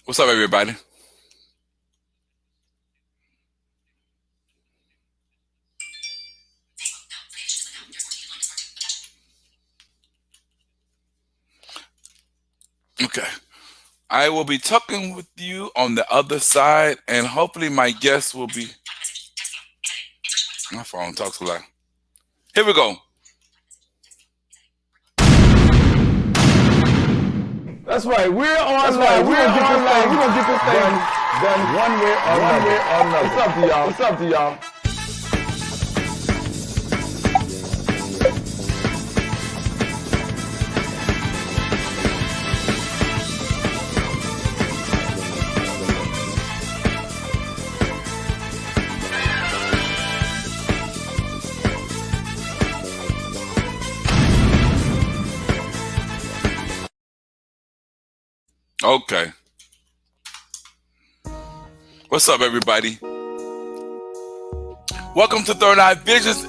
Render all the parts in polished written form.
What's up, everybody? Okay. I will be talking with you on the other side, and hopefully, my guest will be. My phone talks a lot. Here we go. That's right. We're online. We're online. We're gonna get this thing done one way or another. What's up to y'all? What's up to y'all? Okay. What's up, everybody? Welcome to Third Eye Visions,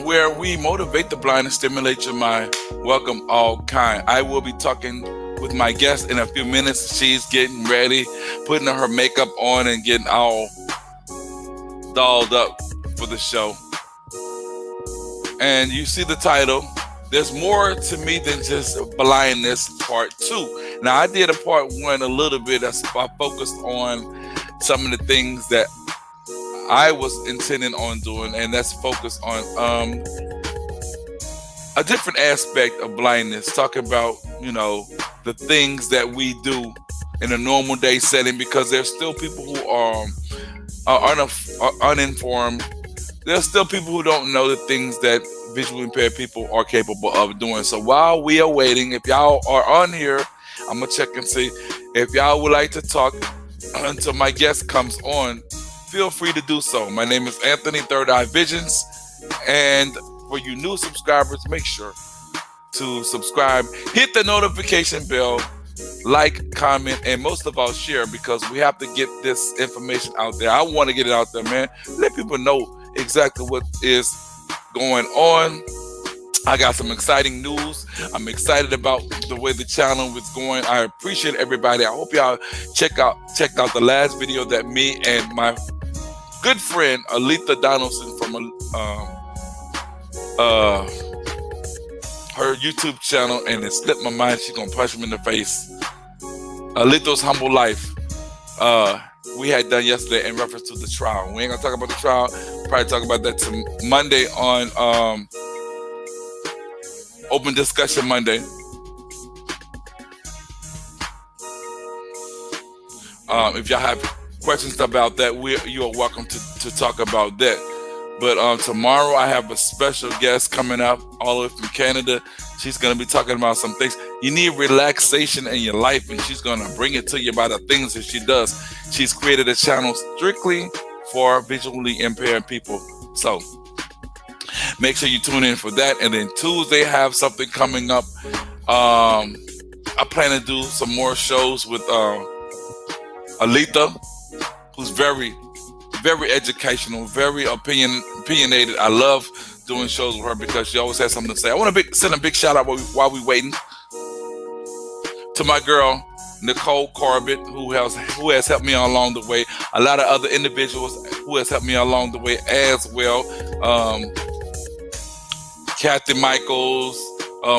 where we motivate the blind and stimulate your mind. Welcome, all kind. I will be talking with my guest in a few minutes. She's getting ready, putting her makeup on, and getting all dolled up for the show. And you see the title. There's more to me than just blindness part 2. Now, I did a part 1 a little bit. I focused on some of the things that I was intending on doing, and that's focused on a different aspect of blindness, talking about, the things that we do in a normal day setting, because there's still people who are uninformed. There's still people who don't know the things that visually impaired people are capable of doing. So while we are waiting, if y'all are on here, I'm going to check and see if y'all would like to talk until my guest comes on. Feel free to do so. My name is Anthony, Third Eye Visions. And for you new subscribers, make sure to subscribe, hit the notification bell, like, comment, and most of all, share, because we have to get this information out there. I want to get it out there, man. Let people know exactly what is going on. I got some exciting news. I'm excited about the way the channel is going. I appreciate everybody. I hope y'all checked out the last video that me and my good friend Alita Donaldson from her YouTube channel, and it slipped my mind. She's gonna punch me in the face. Alito's Humble Life. We had done yesterday in reference to the trial. We ain't gonna talk about the trial. Probably talk about that Monday on Open Discussion Monday. If y'all have questions about that, you are welcome to talk about that. But tomorrow I have a special guest coming up all the way from Canada. She's going to be talking about some things. You need relaxation in your life, and she's going to bring it to you by the things that she does. She's created a channel strictly for visually impaired people. So make sure you tune in for that. And then Tuesday, I have something coming up. I plan to do some more shows with Alita, who's very, very educational, very opinionated. I love doing shows with her because she always has something to say. I want to send a big shout out while we're waiting to my girl Nicole Corbett, who has helped me along the way. A lot of other individuals who has helped me along the way as well. Kathy Michaels,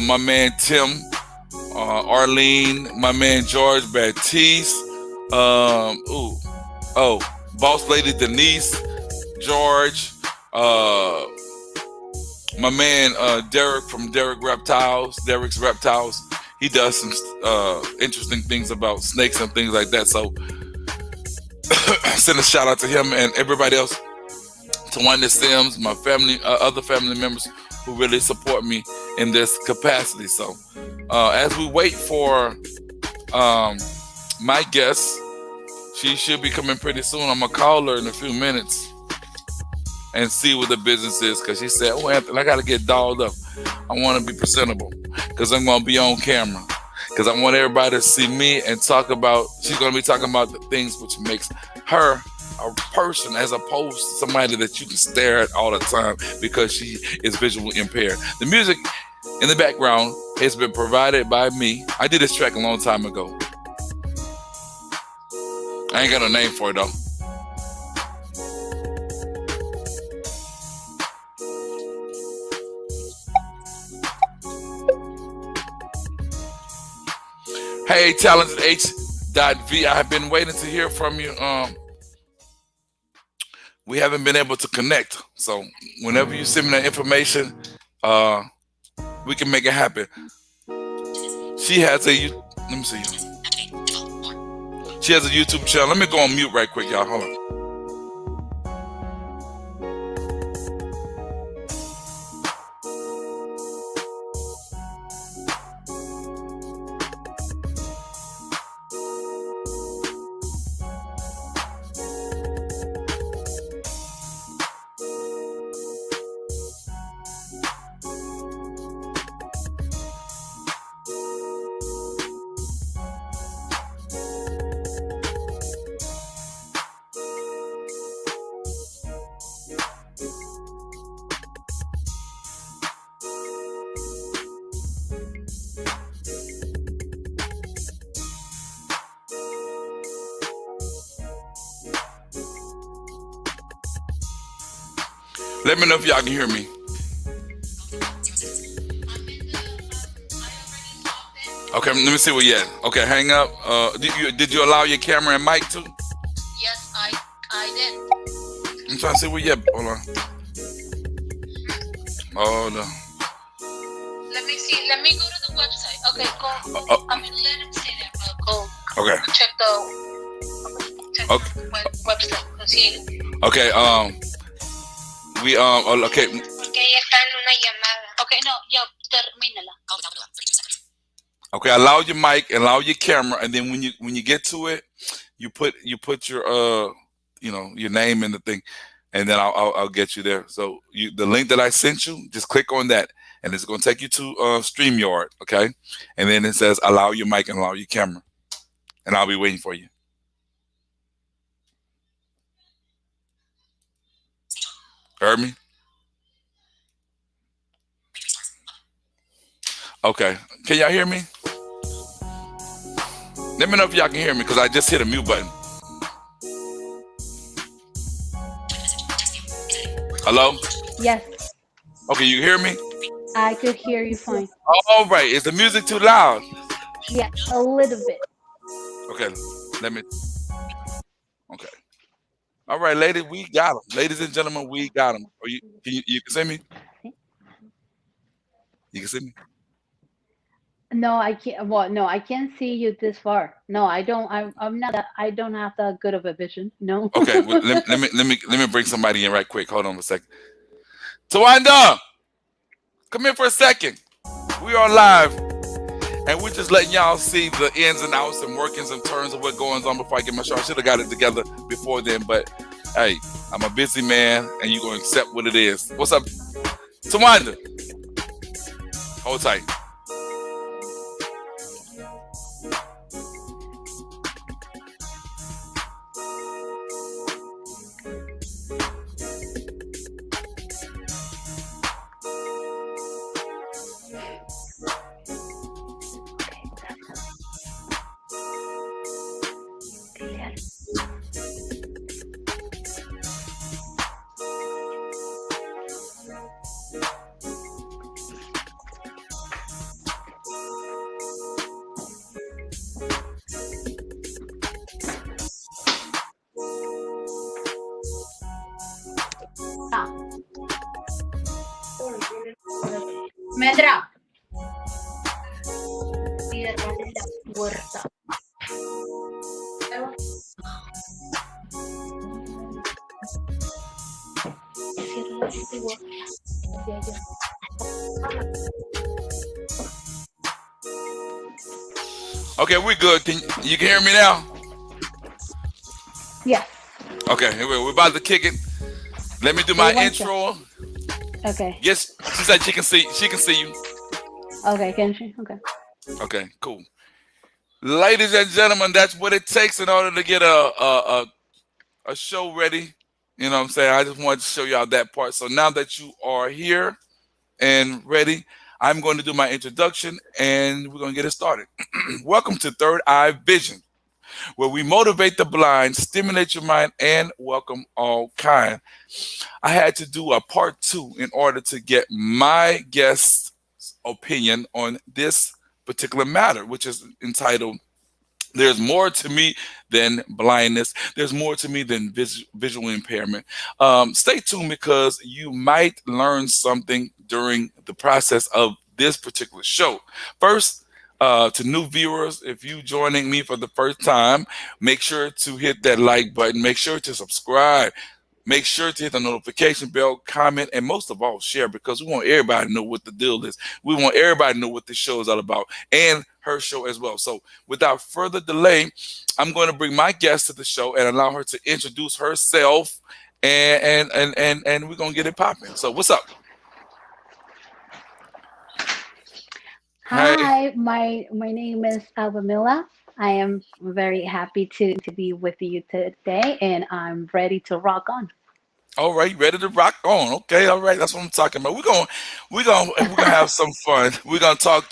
my man Tim, Arlene, my man George Baptiste, Boss Lady Denise, George, my man Derek from Derek's Reptiles. He does some interesting things about snakes and things like that. So send a shout out to him and everybody else. To Wanda Sims, my family, other family members who really support me in this capacity. So as we wait for my guest, she should be coming pretty soon. I'm gonna call her in a few minutes and see what the business is, because she said, "Oh, Anthony, I gotta get dolled up. I want to be presentable because I'm gonna be on camera, because I want everybody to see me and talk about." She's gonna be talking about the things which makes her a person, as opposed to somebody that you can stare at all the time because she is visually impaired. The music in the background has been provided by me. I did this track a long time ago. I ain't got a name for it though. Hey, talented H.V. I have been waiting to hear from you. We haven't been able to connect. So whenever you send me that information, uh, we can make it happen. She has let me see. She has a YouTube channel. Let me go on mute right quick, y'all. Hold on. Let me know if y'all can hear me. Okay, let me see where you at. Okay, hang up. Did you allow your camera and mic too? Yes, I did. I'm trying to see where you at. Hold on. Oh no. Let me see. Let me go to the website. Okay, go. I mean, let him say that. Go. Okay. Check the website. Okay. Okay. Porque ella está en una llamada. Okay, no, ya termínala. Okay, allow your mic, allow your camera, and then when you get to it, you put your your name in the thing, and then I'll get you there. So the link that I sent you, just click on that, and it's gonna take you to StreamYard, okay? And then it says allow your mic and allow your camera, and I'll be waiting for you. Heard me? Okay. Can y'all hear me? Let me know if y'all can hear me because I just hit a mute button. Hello? Yes. Okay, you hear me? I could hear you fine. All right. Is the music too loud? Yeah, a little bit. Okay. Okay. All right, ladies, we got them. Ladies and gentlemen, we got them. You can see me? You can see me? No, I can't. Well, no, I can't see you this far. No, I don't. I'm not. I don't have that good of a vision. No. Okay. Well, let me bring somebody in right quick. Hold on a second. Tawanda, come here for a second. We are live, and we're just letting y'all see the ins and outs and workings and turns of what goes on before I get my show. I should have got it together before then, but hey, I'm a busy man, and you're gonna accept what it is. What's up, Tawanda? Hold tight. Medra. Cierrale la puerta. Okay, we're good. You can hear me now? Yes. Okay, we're about to kick it. Let me do my intro. Okay. Yes, she said she can see you. Okay, can she? Okay. Okay, cool. Ladies and gentlemen, that's what it takes in order to get a show ready. You know what I'm saying? I just wanted to show y'all that part. So now that you are here and ready, I'm going to do my introduction and we're going to get it started. Welcome to Third Eye Vision. where we motivate the blind, stimulate your mind, and welcome all kind. I had to do a part two in order to get my guest's opinion on this particular matter, which is entitled "There's More to Me Than Blindness. There's More to Me Than Visual Impairment." Stay tuned because you might learn something during the process of this particular show. First, to new viewers, if you joining me for the first time, make sure to hit that like button. Make sure to subscribe. Make sure to hit the notification bell, comment, and most of all, share because we want everybody to know what the deal is. We want everybody to know what this show is all about and her show as well. So, without further delay, I'm going to bring my guest to the show and allow her to introduce herself, and we're going to get it popping. So, what's up? Hey. Hi, my name is Alba Mila. I am very happy to be with you today, and I'm ready to rock on. All right, ready to rock on. Okay, all right, that's what I'm talking about. We're gonna have some fun. We're gonna talk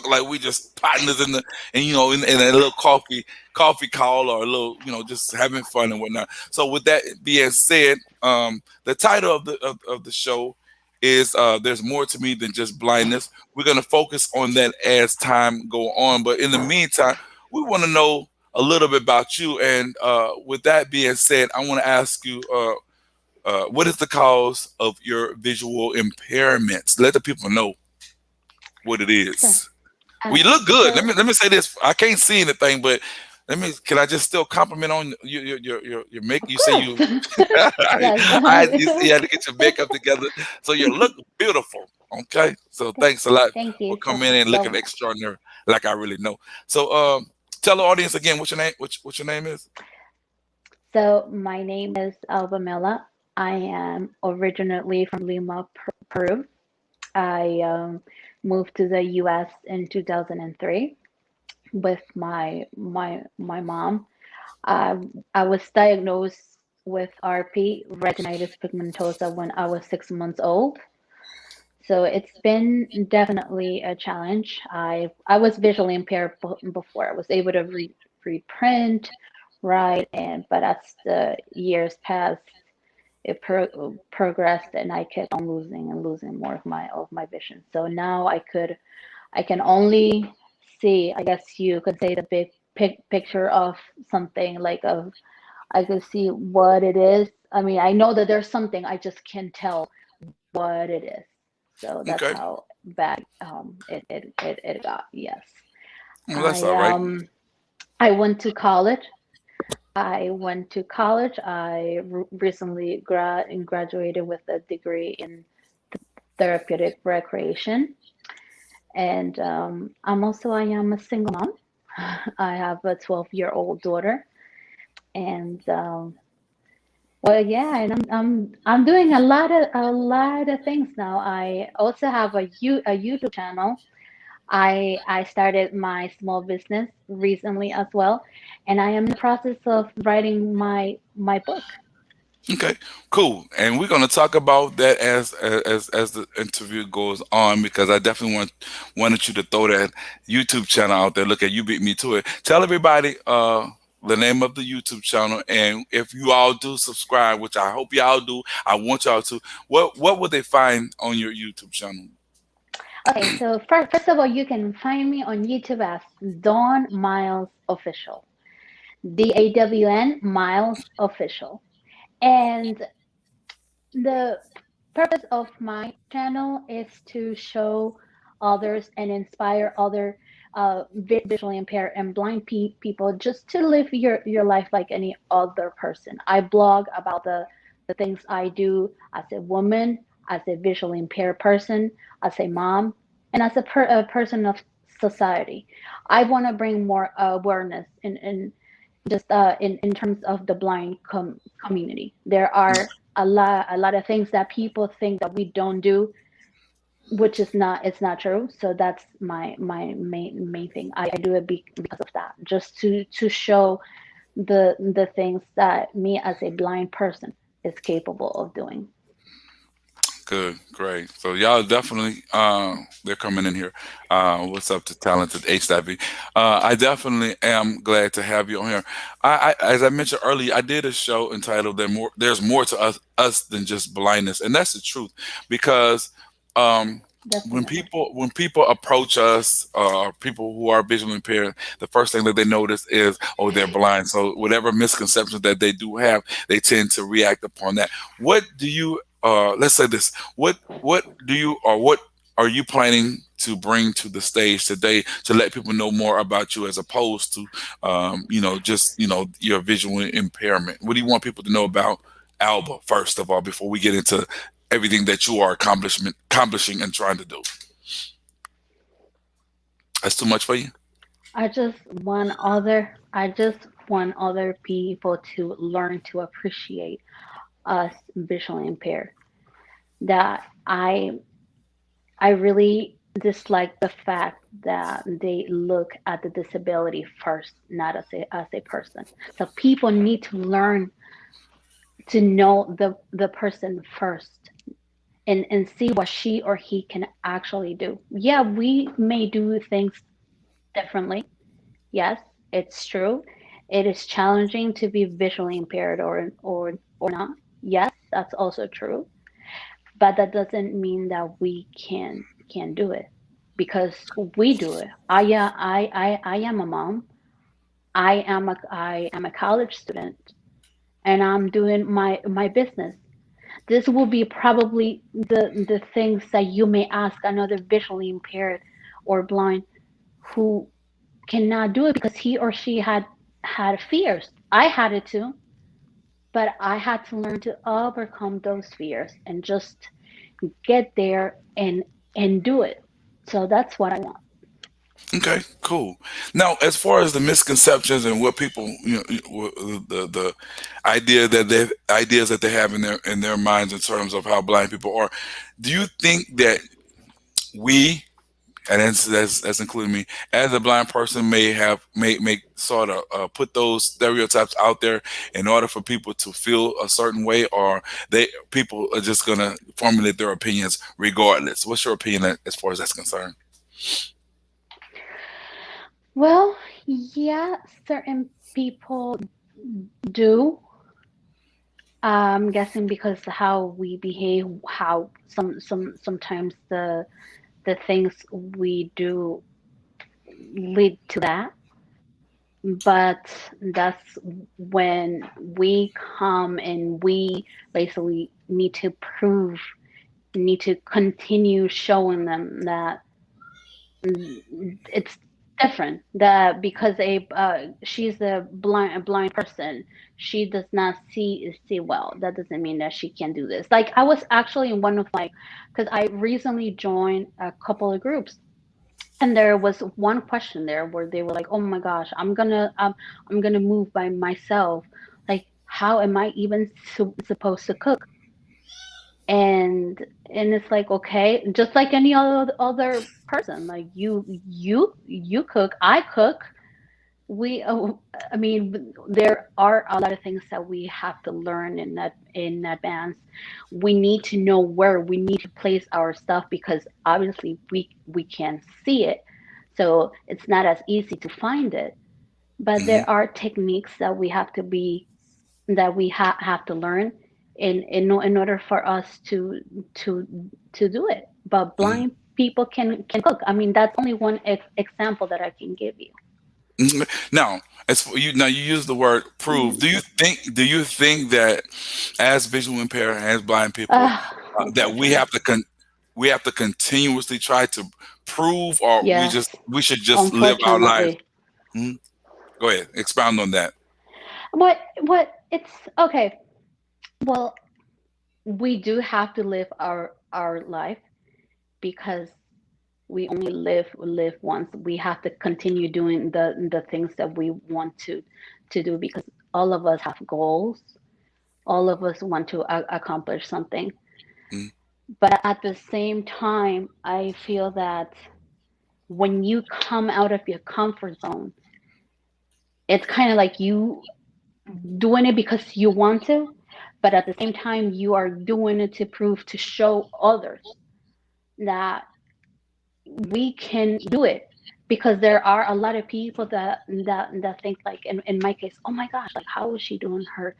like we just partners in the and in a little coffee call or a little just having fun and whatnot. So with that being said, the title of the show is "There's More to Me Than Just Blindness." We're gonna focus on that as time go on, but in the meantime, we want to know a little bit about you. And with that being said, I want to ask you. What is the cause of your visual impairments? Let the people know what it So, is. Well, uh, you look good. so Let me say this. I can't see anything, but let me. Can I just still compliment on your make? of You say course, you. You yes. had to get your makeup together, so you look beautiful. Okay, so thanks a lot Thank for you coming in and looking so. extraordinary, like I really know. So, tell the audience again what your name. What your name is? So my name is Alba Mila. I am originally from Lima, Peru. I moved to the U.S. in 2003 with my mom. I was diagnosed with RP, retinitis pigmentosa, when I was 6 months old. So it's been definitely a challenge. I was visually impaired before. I was able to read print, write, and but as the years passed, it progressed, and I kept on losing and losing more of my vision. So now I can only see, I guess you could say, the big picture of something, like of I could see what it is. I mean, I know that there's something, I just can't tell what it is. So that's Okay, how bad it got. Yes. well that's I all right. um I went to college. I recently graduated with a degree in therapeutic recreation, and I am a single mom. I have a 12-year-old daughter, and well, yeah, and I'm doing a lot of things now. I also have a YouTube channel. I started my small business recently as well, and I am in the process of writing my book. Okay, cool. And we're going to talk about that as the interview goes on because I definitely wanted you to throw that YouTube channel out there. Look at you beat me to it. Tell everybody the name of the YouTube channel, and if you all do subscribe, which I hope y'all do, I want y'all to. What would they find on your YouTube channel? Okay, so first of all, you can find me on YouTube as Dawn Miles Official, DAWN Miles Official, and the purpose of my channel is to show others and inspire other visually impaired and blind people just to live your life like any other person. I blog about the things I do as a woman, as a visually impaired person, as a mom, and as a person of society. I want to bring more awareness in just in terms of the blind community. There are a lot of things that people think that we don't do, which is not, it's not true. So that's my main thing. I do it because of that, just to show the things that me as a blind person is capable of doing. Good, great. So y'all definitely they're coming in here. What's up to talented HW? I definitely am glad to have you on here. As I mentioned earlier, I did a show entitled There's more to us than just blindness," and that's the truth because um, Definitely. when people approach us, people who are visually impaired, the first thing that they notice is, oh, they're blind. So whatever misconceptions that they do have, they tend to react upon that. What do you let's say this, what do you or what are you planning to bring to the stage today to let people know more about you as opposed to just your visual impairment? What do you want people to know about Alba first of all before we get into everything that you are accomplishing and trying to do? That's too much for you? I just want other people to learn to appreciate us visually impaired. That I really dislike the fact that they look at the disability first, not as a person. So people need to learn to know the person first and see what she or he can actually do. Yeah, we may do things differently. Yes, it's true. It is challenging to be visually impaired or not. Yes, that's also true. But that doesn't mean that we can do it because we do it. I am a mom. I am a college student, and I'm doing my business. This will be probably the things that you may ask another visually impaired or blind who cannot do it because he or she had fears. I had it too, but I had to learn to overcome those fears and just get there and do it. So that's what I want. Okay, cool. Now, as far as the misconceptions and what people, the ideas that they have in their minds in terms of how blind people are, do you think that we, and that's including me, as a blind person, may have make sort of put those stereotypes out there in order for people to feel a certain way, or people are just gonna formulate their opinions regardless? What's your opinion as far as that's concerned? Well, yeah, certain people do. I'm guessing because how we behave, how sometimes the things we do lead to that. But that's when we come and we basically need to continue showing them that it's different. That because she's a blind person, she does not see well. That doesn't mean that she can do this. Like I was actually in one of my, because I recently joined a couple of groups, and there was one question there where they were like, "Oh my gosh, I'm gonna move by myself. Like, how am I even supposed to cook?" And it's like, okay, just like any other person, like you cook, I cook. We, I mean, there are a lot of things that we have to learn in advance. We need to know where we need to place our stuff because obviously we can't see it, so it's not as easy to find it. But Hmm. there are techniques that we have to learn in order for us to to do it. But blind people can cook. I mean, that's only one example that I can give you. Mhm. Now, as for you, now you use the word prove. Mhm. Do you think that as visual impaired, as blind people, Uh, I'm that so tired. we have to continuously try to prove, or Yes, we should just live our lives? unfortunately. Mhm. Go ahead, expound on that. What it's okay. Well, we do have to live our life because we only live once. We have to continue doing the things that we want to do because all of us have goals. All of us want to accomplish something. Mhm. But at the same time, I feel that when you come out of your comfort zone, it's kind of like you doing it because you want to, but at the same time you are doing it to prove, to show others that we can do it. Because there are a lot of people that think like, in my case, oh my gosh, like how is she doing her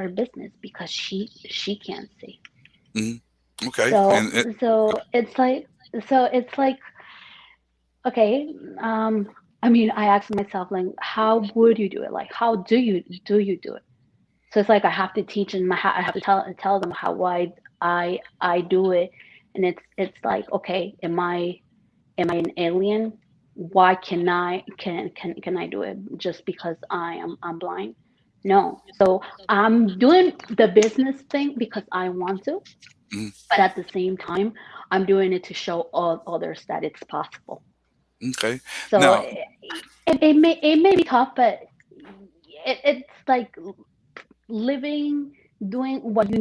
business, because she can't see. Hmm. Okay. So And it's like, okay, um I mean, I asked myself, like, how would you do it, like how do you do it? So it's like I have to teach them, I have to tell them how I do it. And it's like, okay, am I an alien? Why can I do it just because I'm blind? No. So I'm doing the business thing because I want to, mm, but at the same time, I'm doing it to show all others that it's possible. okay. So Now, it may be tough, but it's like living, doing what you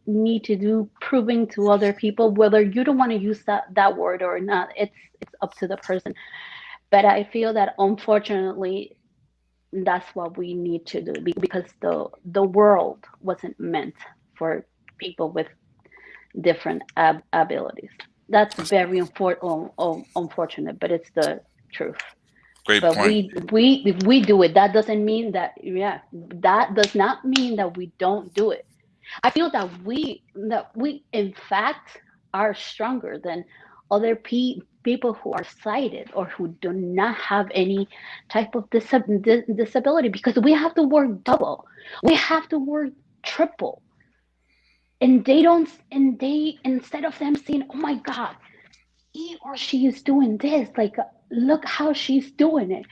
need to do, proving to other people, whether you don't want to use that word or not. It's up to the person. But I feel that unfortunately that's what we need to do, because the world wasn't meant for people with different abilities. That's that's very unfortunate, but it's the truth. great But point. we do it. That doesn't mean that, yeah, that does not mean that we don't do it. I feel that we in fact are stronger than other people who are sighted or who do not have any type of disability, because we have to work double, we have to work triple, and they don't, and they, instead of them seeing, oh my god, he or she is doing this, like, look how she's doing it,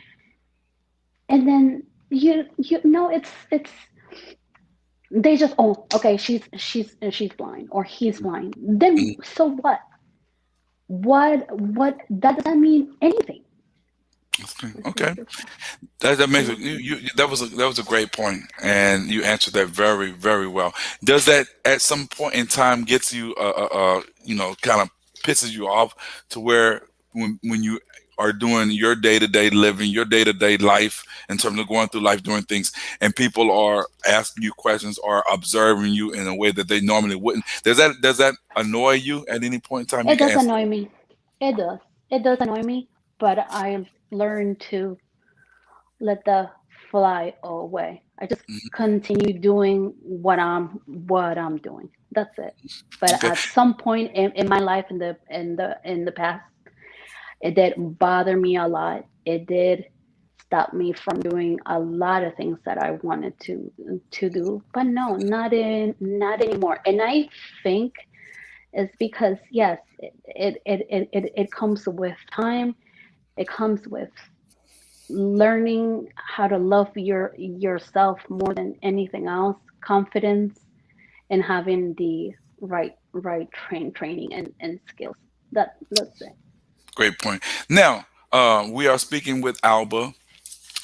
and then you know, it's they just, oh, okay, she's blind or he's blind, then Mm, so what, that doesn't mean anything. okay. It's Okay. just, That makes yeah. it, that was a great point, and you answered that very very well. Does that at some point in time gets you kind of pisses you off to where when you are doing your day to day living, your day to day life in terms of going through life doing things, and people are asking you questions or observing you in a way that they normally wouldn't? Does that annoy you at any point in time? You It can does answer. annoy me. It does annoy me, but I learned to let the fly away. I just Mhm. continue doing what I'm doing. That's it. But Okay. at some point in my life, in the past, it did bother me a lot. It did stop me from doing a lot of things that I wanted to do. But no, not anymore. And I think it's because, yes, it comes with time. It comes with learning how to love yourself more than anything else, confidence, and having the right training and skills. That's it. Great point. Now, we are speaking with Alba,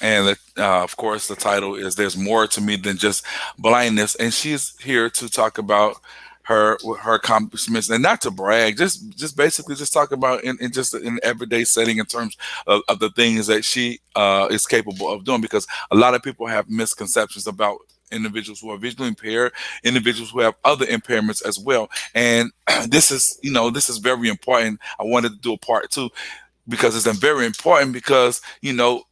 and of course, the title is "There's More to Me Than Just Blindness," and she's here to talk about her accomplishments, and not to brag, just basically just talk about in just an everyday setting in terms of the things that she is capable of doing. Because a lot of people have misconceptions about individuals who are visually impaired, individuals who have other impairments as well, and this is very important. I wanted to do a part two because it's very important because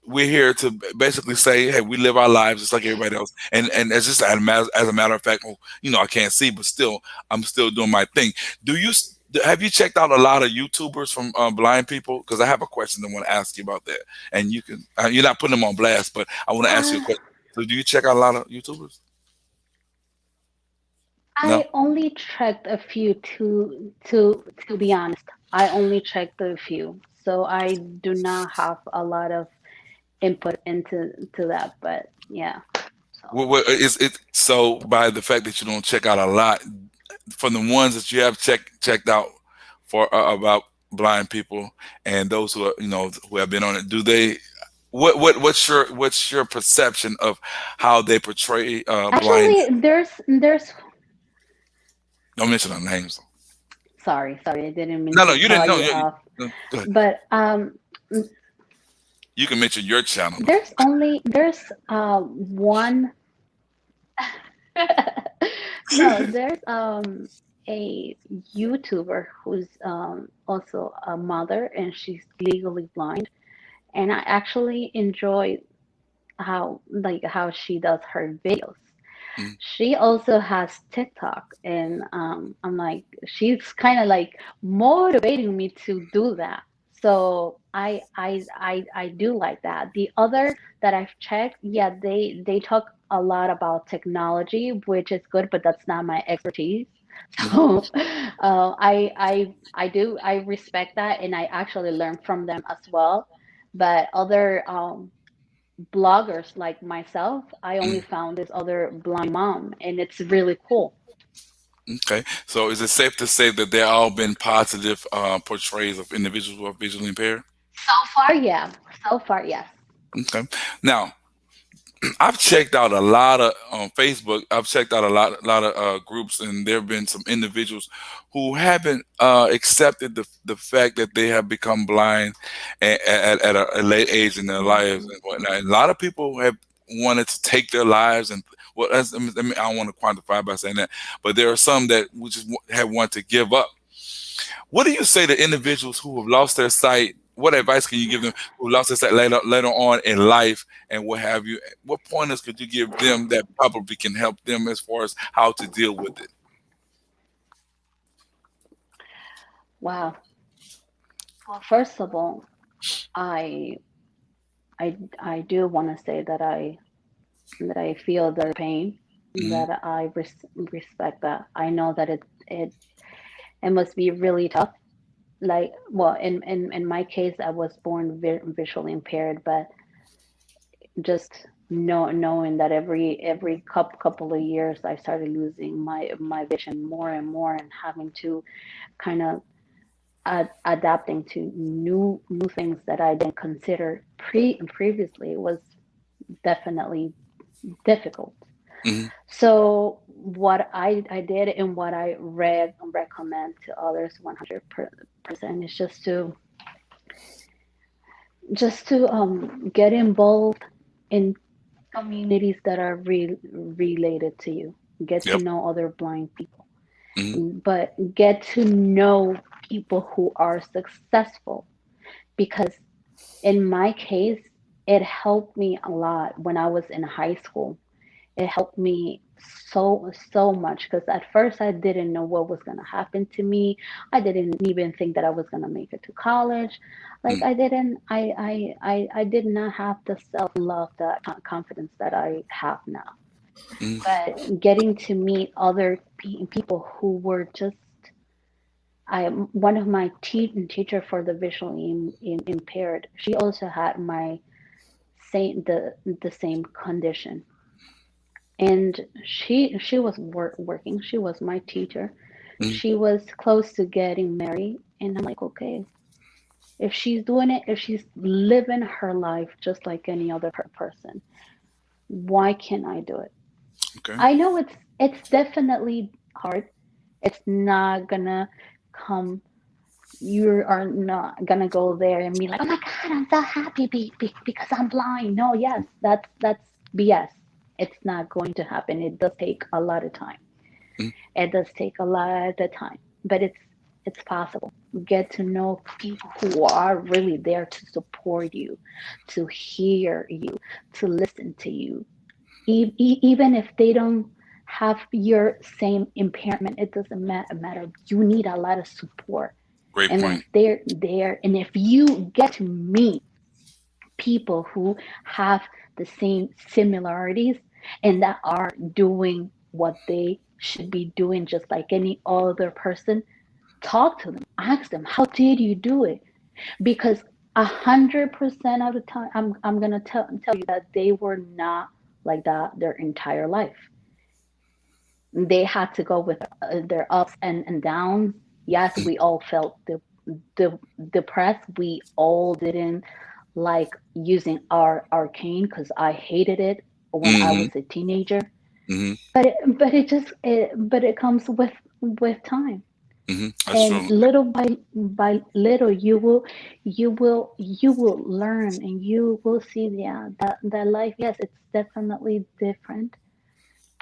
we're here to basically say, hey, we live our lives just like everybody else, and as just as a matter of fact, well, I can't see, but still I'm still doing my thing. Have you checked out a lot of YouTubers from blind people? Because I have a question I want to ask you about that, and you can you're not putting them on blast, but I want to ask you a Uh, question. So do you check out a lot of YouTubers? No. I only checked a few, to be honest. I only checked a few, so I do not have a lot of input into that. But yeah, so. What is it? So by the fact that you don't check out a lot, from the ones that you have checked out for about blind people and those who are who have been on it, do they? What's your perception of how they portray Actually, blindness? there's Don't mention our names. sorry, I didn't mean No, no, to you didn't cut know. you off. No, go ahead. But You can mention your channel. there's one. No, there's a YouTuber who's also a mother and she's legally blind, and I actually enjoy how she does her videos. Mm, She also has TikTok, and I'm like, she's kind of like motivating me to do that. So I do like that. The other that I've checked, yeah, they talk a lot about technology, which is good, but that's not my expertise. mm, So I respect that, and I actually learn from them as well. But other bloggers like myself, I only mm. found this other blind mom, and it's really cool. Okay. So is it safe to say that there all been positive portrayals of individuals who are visually impaired? So far, yeah. So far, yes. Okay. Now, I've checked out a lot of on Facebook. I've checked out a lot of groups, and there have been some individuals who haven't accepted the fact that they have become blind at a late age in their lives and whatnot. And a lot of people have wanted to take their lives, and well, I don't want to quantify by saying that, but there are some that we just have wanted to give up. What do you say to individuals who have lost their sight? What advice can you give them who lost their sight later on in life and what have you? What pointers could you give them that probably can help them as far as how to deal with it? Wow. Well, first of all, I I do want to say that I feel their pain, Hmm. that I respect that. I know that it must be really tough. Like, well, in my case, I was born visually impaired, but just knowing that every couple of years I started losing my vision more and more, and having to kind of adapting to new things that I didn't consider previously was definitely difficult. Hmm. So what I did and what I recommend to others 100% is just to get involved in communities that are related to you. Get to Yep. know other blind people, Hmm. but get to know people who are successful, because in my case, it helped me a lot when I was in high school. It helped me so much, because at first I didn't know what was going to happen to me. I didn't even think that I was going to make it to college. Like, I did not have the self-love, the confidence that I have now. Hmm. But getting to meet other people who were just, I one of my teacher for the visually impaired, she also had my same the same condition, and she was working. She was my teacher. Hmm. She was close to getting married, and I'm like, okay, if she's doing it, if she's living her life just like any other person, why can't I do it? Okay. I know it's definitely hard. It's not gonna come. You are not gonna go there and be like, oh my god, I'm so happy because I'm blind. No, yes, that's BS. It's not going to happen. It does take a lot of time. Hmm. It does take a lot of time, but it's possible. Get to know people who are really there to support you, to hear you, to listen to you, even if they don't have your same impairment. It doesn't matter. You need a lot of support, Great and point. then they're there. And if you get to meet people who have the same similarities and that are doing what they should be doing just like any other person, talk to them, ask them, how did you do it? Because 100% of the time, I'm gonna tell you that they were not like that their entire life. They had to go with their ups and downs. Yes, Hmm. we all felt the depressed. We all didn't like using our cane, because I hated it when I Hmm. was a teenager. Hmm. But it comes with time, Hmm. That's and true. little by little you will learn, and you will see, yeah, that life, yes, it's definitely different,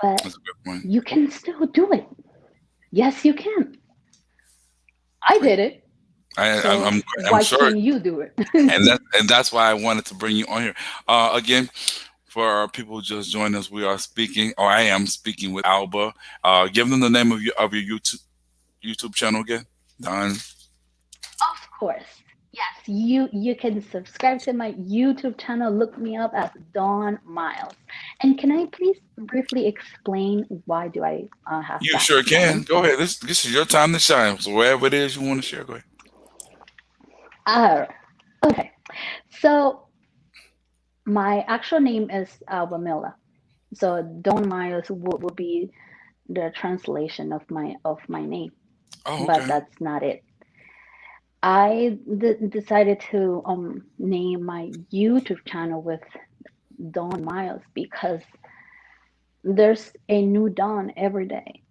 but That's a good point. you can still do it. Yes, you can. I Great. did it. So I'm why sure, can't you do and it? that's why I wanted to bring you on here. Again, for our people who just joined us, we are speaking, or I am speaking with Alba. Give them the name of your YouTube channel again. Don. Of course. Yes, you can subscribe to my YouTube channel. Look me up as Dawn Miles. And can I please briefly explain why do I have You that sure can. name? Go ahead. This is your time to shine. So wherever it is you want to share, go ahead. Uh, okay. So my actual name is Alba Mila. So Dawn Miles would be the translation of my name, Oh, but okay. that's not it. I decided to name my YouTube channel with Dawn Miles because there's a new dawn every day.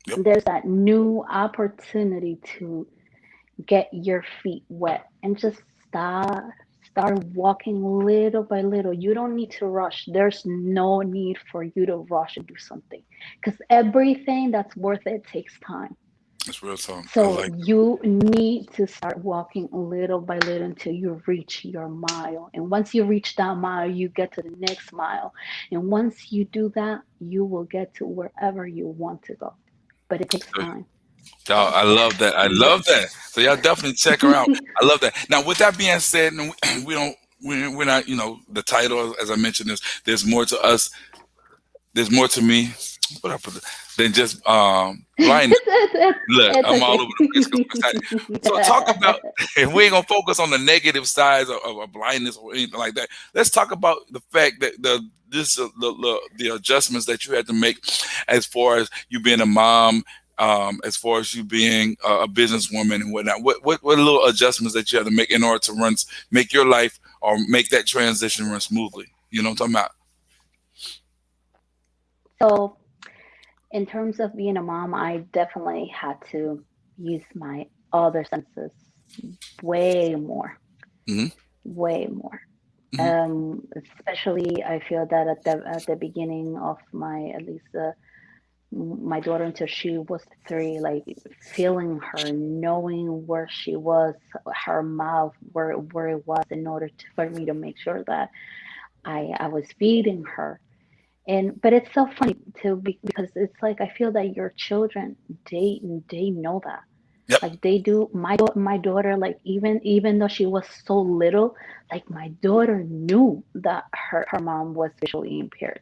Yep. There's that new opportunity to get your feet wet and just start walking little by little. You don't need to rush. There's no need for you to rush and do something because everything that's worth it takes time. It's real talk. I So like you need to start walking little by little until you reach your mile. And once you reach that mile, you get to the next mile. And once you do that, you will get to wherever you want to go. But it takes it. time. Y'all, I love that. I love that. So y'all definitely check her out. I love that. Now, with that being said, and we don't, we're not, the title, as I mentioned, is there's more to us. There's more to me. What I put than just blindness. Look, It's I'm all over okay. the place. 'Cause I'm excited. So talk about, if we ain't gonna focus on the negative sides of a blindness or anything like that. Let's talk about the fact that the adjustments that you had to make, as far as you being a mom, as far as you being a businesswoman and whatnot. What little adjustments that you had to make in order to make your life or make that transition run smoothly? You know what I'm talking about? So, in terms of being a mom, I definitely had to use my other senses way more, Hmm. way more. Hmm. Especially, I feel that at the beginning of at least my daughter until she was 3, like feeling her, knowing where she was, her mouth, where it was, in order for me to make sure that I was feeding her. And but it's so funny too because it's like I feel that your children, they know that. Yep. Like they do. My daughter, like even though she was so little, like my daughter knew that her mom was visually impaired.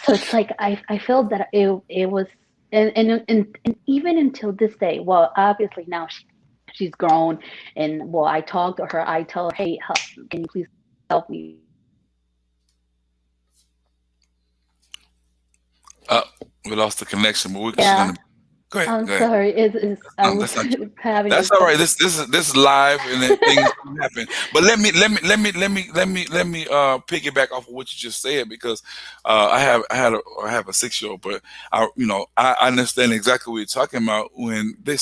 So it's like I felt that it was, and even until this day, well, obviously now she's grown, and well, I talk to her, I tell her, hey, can you please help me with this? Uh, we lost the connection, but she's Yeah, gonna go ahead. I'm Go ahead. sorry, I No, was that's not true. having a That's all right. couple. This is live, and then things can happen. But let me piggyback off of what you just said, because I have a 6-year-old, but I understand exactly what you're talking about when they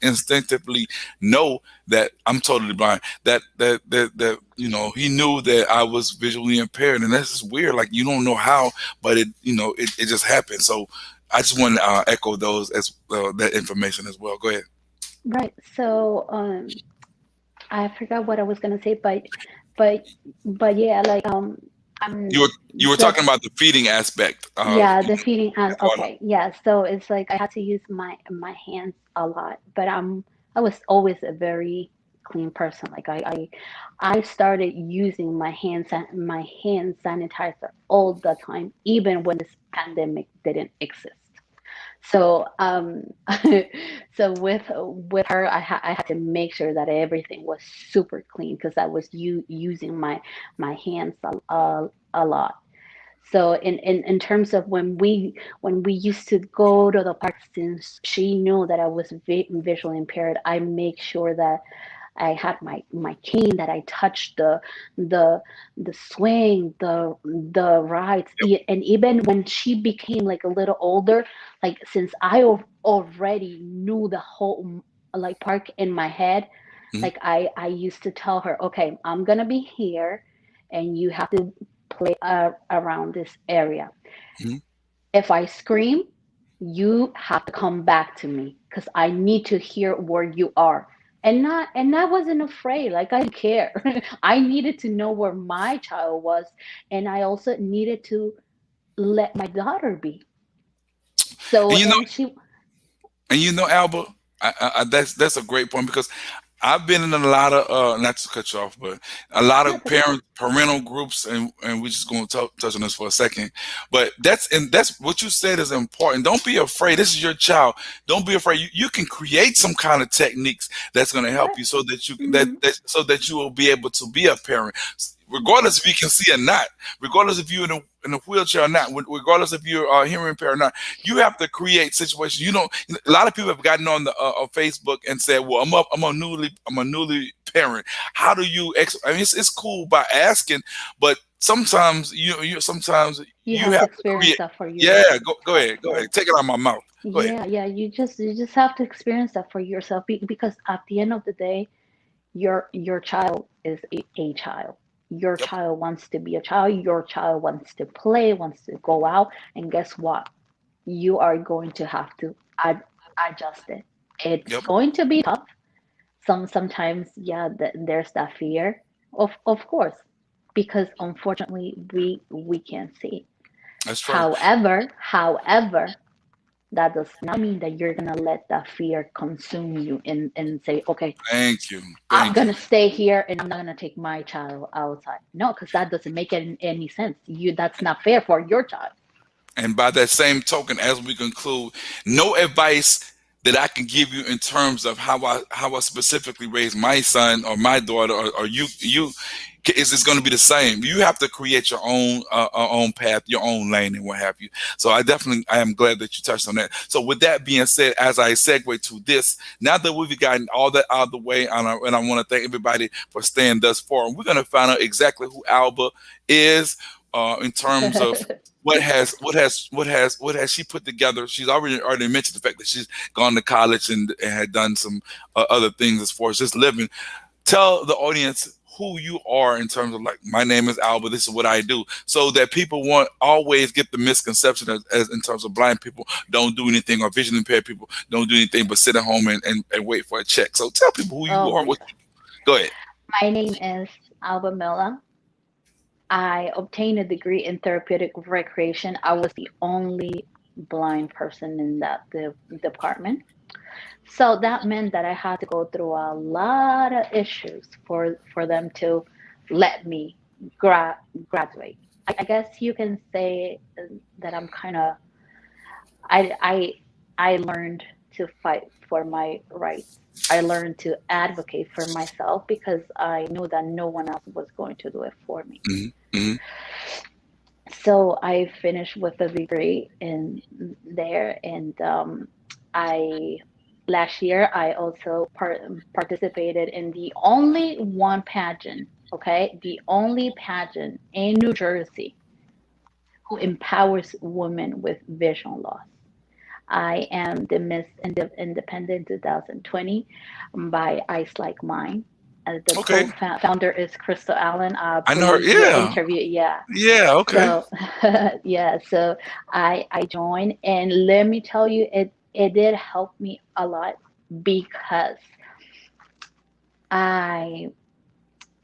instinctively know that I'm totally blind. That he knew that I was visually impaired, and that's just weird. Like, you don't know how, but it just happened. So I just want to echo those as that information as well. Go ahead. Right. So I forgot what I was gonna say, but yeah, like You were I'm you were talking def about the feeding aspect of yeah, the feeding. going on. Okay, yeah. So it's like I had to use my hands a lot, but I was always a very clean person. Like I started using my hand sanitizer all the time, even when this pandemic didn't exist. So so with her, I had to make sure that everything was super clean because I was using my hands a lot. So in terms of when we used to go to the park, since she knew that I was visually impaired, I make sure that I had my cane, that I touched the the swing, the rides, and even when she became like a little older, like since I already knew the whole like park in my head, Mhm. like I used to tell her, okay, I'm gonna be here, and you have to play around this area. Mhm. If I scream, you have to come back to me because I need to hear where you are. And I wasn't afraid, like I didn't care. I needed to know where my child was, and I also needed to let my daughter be. So And you know, and she Alba, that's a great point because I've been in a lot of not to cut you off, but a lot no, of it's okay. parental groups, and we're just going to touch on this for a second. But that's what you said is important. Don't be afraid. This is your child. Don't be afraid. You can create some kind of techniques that's going to help Right. you so that Hmm. so that you will be able to be a parent, regardless if you can see or not, regardless if you're in a wheelchair or not, regardless if you're hearing impaired or not. You have to create situations. You know, a lot of people have gotten on the on Facebook and said, "Well, I'm a newly parent. How do you?" I mean, it's cool by asking, but sometimes sometimes You you have to have to experience create. that for Yeah, yourself. go Yeah. ahead, take it out of my mouth. Go ahead. Yeah, yeah. You just have to experience that for yourself because at the end of the day, your child is a child. Your Yep. child wants to be a child. Your child wants to play, wants to go out, and guess what? You are going to have to ad- adjust it. It's Yep. going to be tough. Sometimes, yeah, there's that fear, of course, because unfortunately we can't see. That's right. However, that does not mean that you're gonna let that fear consume you and say, okay, Thank you. I'm Thank you. gonna stay here and I'm not gonna take my child outside. No, because that doesn't make any sense. That's not fair for your child. And by that same token, as we conclude, no advice that I can give you in terms of how I specifically raise my son or my daughter or you is going to be the same. You have to create your own path, your own lane, and what have you. So I am glad that you touched on that. So with that being said, as I segue to this, now that we've gotten all that out of the way, and I want to thank everybody for staying thus far, and we're going to find out exactly who Alba is in terms of what has she put together. She's already mentioned the fact that she's gone to college and had done some other things as far as just living. Tell the audience who you are in terms of, like, my name is Alba, this is what I do, so that people won't always get the misconception as in terms of blind people don't do anything, or vision impaired people don't do anything but sit at home and wait for a check. So tell people who you Oh are. my What God. Go ahead. My name is Alba Mila. I obtained a degree in therapeutic recreation. I was the only blind person in that department. So that meant that I had to go through a lot of issues for them to let me graduate. I guess you can say that I'm kind of I I I learned to fight for my rights. I learned to advocate for myself because I knew that no one else was going to do it for me. Hmm. Hmm. So I finished with a degree in there, and I last year I also participated in the only one pageant, okay, the only pageant in New Jersey who empowers women with vision loss. I am the Miss Independent 2020 by Eyes Like Mine. The Okay. co-founder is Crystal Allen. I know her. The Yeah. interview, yeah. Yeah. Okay. So yeah, so I joined, and let me tell you, it did help me a lot because I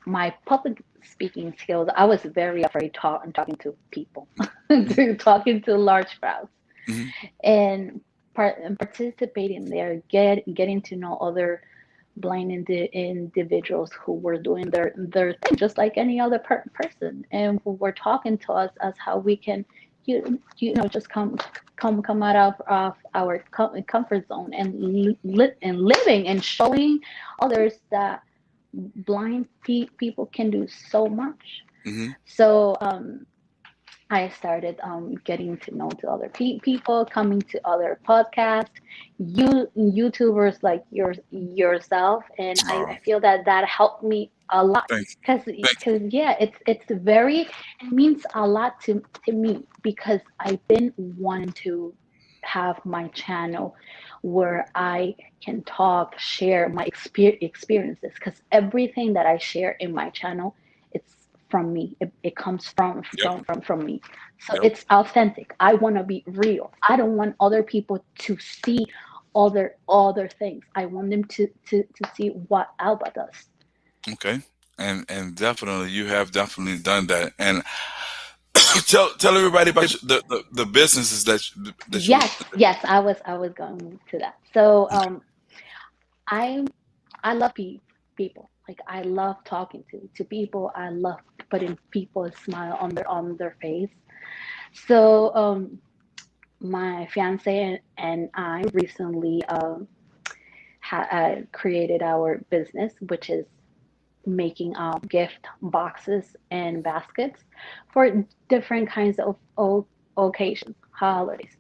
my public speaking skills, I was very afraid talking to people, Hmm. to talking to large crowds, Hmm. and participating there, getting to know other blind individuals who were doing their thing just like any other person, and who were talking to us as how we can just come out of our comfort zone and and living and showing others that blind people can do so much. Hmm. So I started getting to know to other people, coming to other podcasts, YouTubers like yourself, and Oh, I feel that that helped me a lot thank you. Thank because yeah, it's very it means a lot to me because I've been wanting to have my channel where I can talk, share my experiences because everything that I share in my channel, it's from me. It comes Yep. from me. So Yep. it's authentic. I want to be real. I don't want other people to see other things. I want them to see what Alba does. Okay. And definitely you have definitely done that. And tell everybody about the businesses that you. Yes, I was going to that. So I I love people. Like I love talking to people. I love putting people a smile on their face. So my fiance and I recently created our business, which is making gift boxes and baskets for different kinds of occasions, holidays.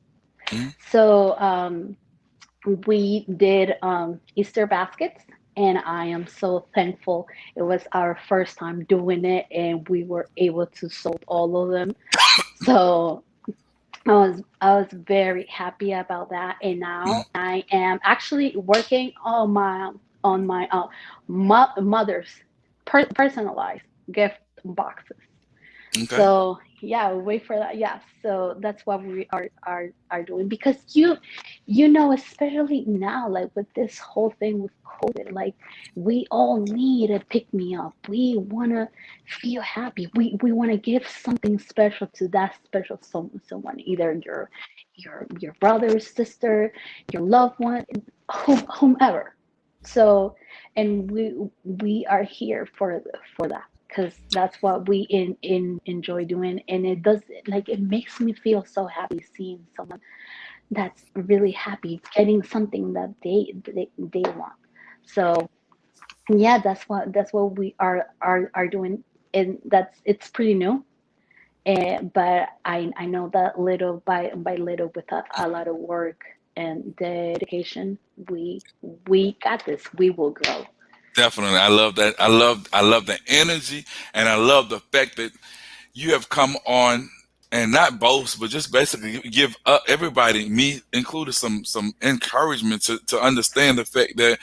Mhm. So we did Easter baskets, and I am so thankful. It was our first time doing it, and we were able to sold all of them. So I was very happy about that, and now I am actually working on my mother's personalized gift boxes. Okay. So yeah, wait for that. Yeah, so that's what we are doing because especially now, like with this whole thing with COVID, like we all need a pick me up. We wanna feel happy. We wanna give something special to that special someone, either your brother, sister, your loved one, whomever. So, and we are here for that because that's what we enjoy doing, and it does, like, it makes me feel so happy seeing someone that's really happy getting something that they want. So yeah, that's what we are doing, and it's pretty new. But I know that little by little, with a lot of work and dedication, we got this. We will grow. Definitely. I love that. I love the energy, and I love the fact that you have come on and not boast, but just basically give everybody, me included, some encouragement to understand the fact that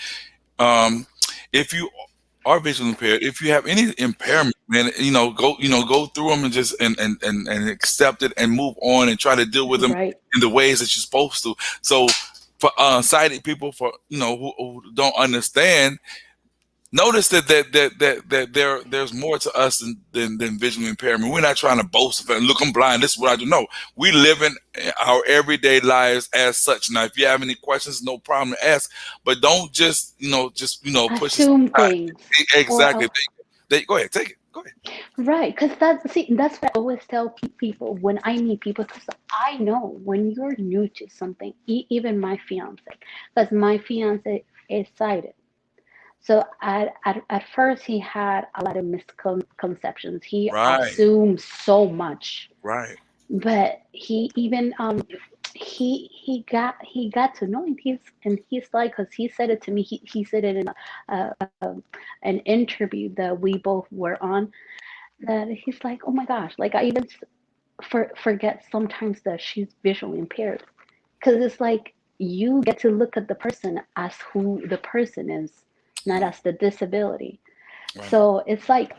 um, if you are visually impaired, if you have any impairment, man, go through them and just and accept it and move on and try to deal with them Right. in the ways that you're supposed to. So for sighted people, for who don't understand, notice that there's more to us than visual impairment. We're not trying to boast of it. Look, I'm blind. This is what I do. No, we live in our everyday lives as such. Now, if you have any questions, no problem to ask, but don't push it Assume aside. things, or Exactly. Go ahead, take it. Go ahead. right, because that's what I always tell people when I meet people. Because I know when you're new to something, even my fiance, because my fiance is sighted. So at first he had a lot of misconceptions. He Right, assumed so much, right, but he even he got to know him. He's like, because he said it to me. He said it in an interview that we both were on. That he's like, oh my gosh, like I even forget sometimes that she's visually impaired, because it's like you get to look at the person as who the person is, not as the disability. right. So it's like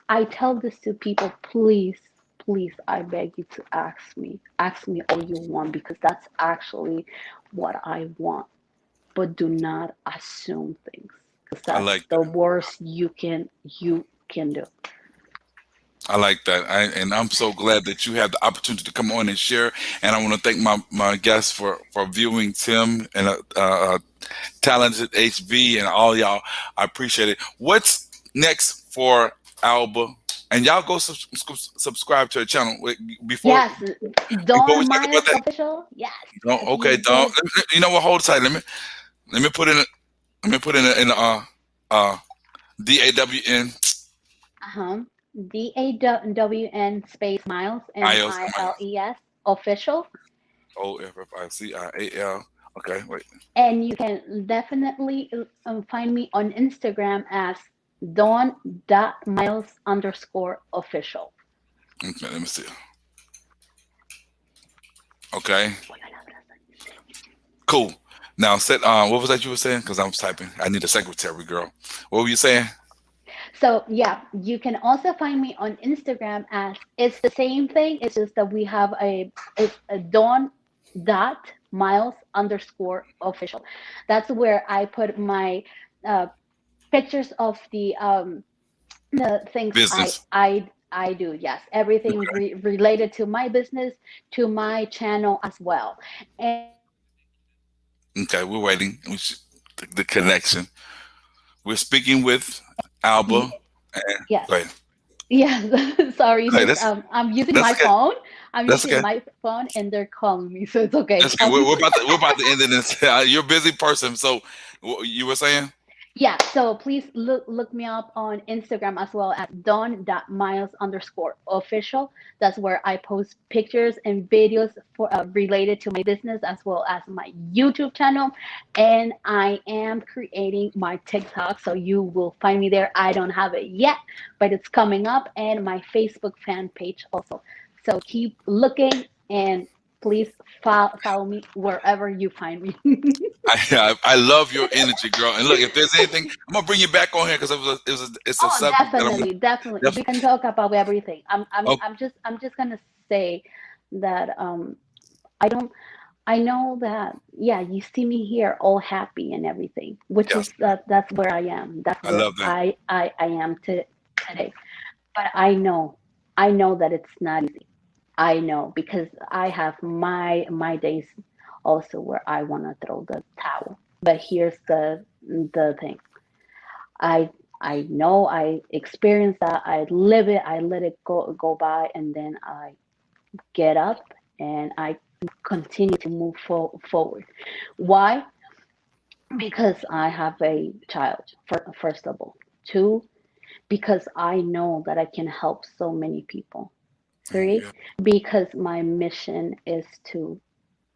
I tell this to people, please, please, I beg you to ask me all you want, because that's actually what I want. But do not assume things, because I that's like the that. worst you can do. I like that. And I'm so glad that you had the opportunity to come on and share. And I want to thank my guests for viewing Tim and talented HV and all y'all. I appreciate it. What's next for Alba? And y'all go subscribe to her channel. Wait, Yes, before we Dawn talk about Miles that. official. Yes, Don't, if okay, you don't. go, You know what? Hold tight. Let me put in. Let me put in uh DAWN uh-huh, DAWN space Miles, IOS Miles official. OFFICIAL. Okay, wait. And you can definitely find me on Instagram as Dawn.Miles_official. Okay, let me see. Okay, cool. Now, what was that you were saying? Because I was typing. I need a secretary, girl. What were you saying? So yeah, you can also find me on Instagram as it's the same thing. It's just that we have a Dawn dot Miles underscore official. That's where I put my uh, pictures of the things Business. I do. Yes, everything related to my business, to my channel as well. Okay, we're waiting. The connection. We're speaking with Alba. And Yes. go ahead. Yes. Sorry, Go ahead. just I'm using That's my okay. phone. I'm That's using okay. my phone and they're calling me, so it's okay. That's okay. We're about to end in this. You're a busy person, so you were saying? Yeah, so please look me up on Instagram as well at don.miles underscore official. That's where I post pictures and videos for related to my business as well as my YouTube channel. And I am creating my TikTok, so you will find me there. I don't have it yet, but it's coming up, and my Facebook fan page also. So keep looking and please follow me wherever you find me. I love your energy, girl. And look, if there's anything, I'm gonna bring you back on here because it's a Oh, subject that I'm definitely, definitely. We definitely. can talk about everything. Oh, I'm just gonna say that I don't I know that yeah, you see me here all happy and everything, which is yes, that's where I am. That's I where love that. I am today. But I know that it's not easy. I know because I have my days also where I want to throw the towel. But here's the thing. I I know I experienced that. I live it. I let it go by, and then I get up and I continue to move forward. Why? Because I have a child. First of all, two, because I know that I can help so many people. Three, Yeah, because my mission is to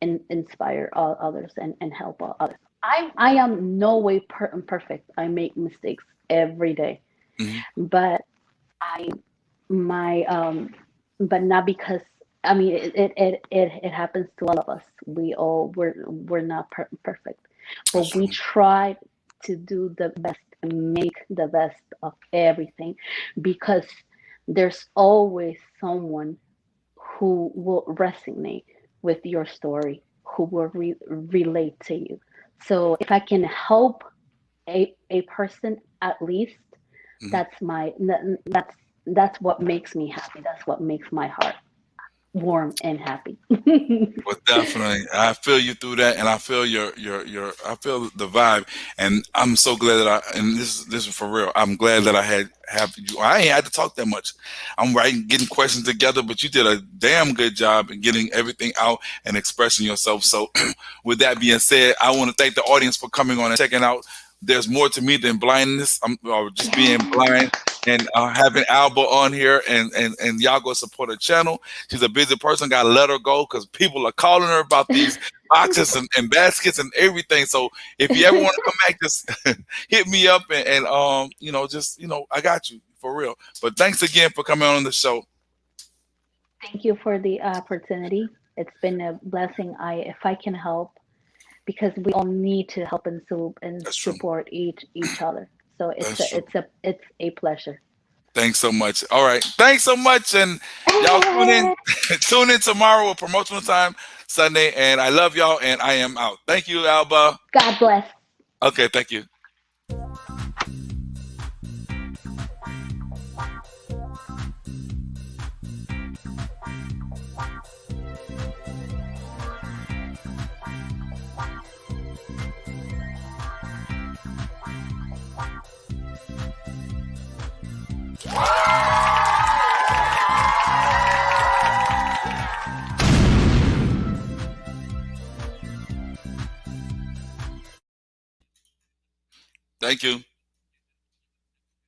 inspire others and help others. I am no way perfect. I make mistakes every day, hmm but I my but not because I mean it happens to all of us. We're not perfect, that's but we true. try to do the best and make the best of everything because there's always someone who will resonate with your story, who will relate to you. So if I can help a person at least, Mm-hmm. that's my that's what makes me happy. That's what makes my heart warm and happy. Well, definitely, I feel you through that, and I feel your. I feel the vibe, and I'm so glad that I. And this is for real. I'm glad that I have you. I ain't had to talk that much. I'm writing, getting questions together, but you did a damn good job in getting everything out and expressing yourself. So, with that being said, I want to thank the audience for coming on and checking out. There's more to me than blindness. Or just being blind. And having Alba on here, and y'all go support her channel. She's a busy person. Got to let her go because people are calling her about these boxes and baskets and everything. So if you ever want to come back, just hit me up just I got you for real. But thanks again for coming on the show. Thank you for the opportunity. It's been a blessing. I if I can help because we all need to help and That's true. support each other. So That's true. it's a pleasure. Thanks so much. All right. Thanks so much. And y'all tune in. Tune in tomorrow with promotional time Sunday. And I love y'all. And I am out. Thank you, Alba. God bless. Okay. Thank you. Thank you.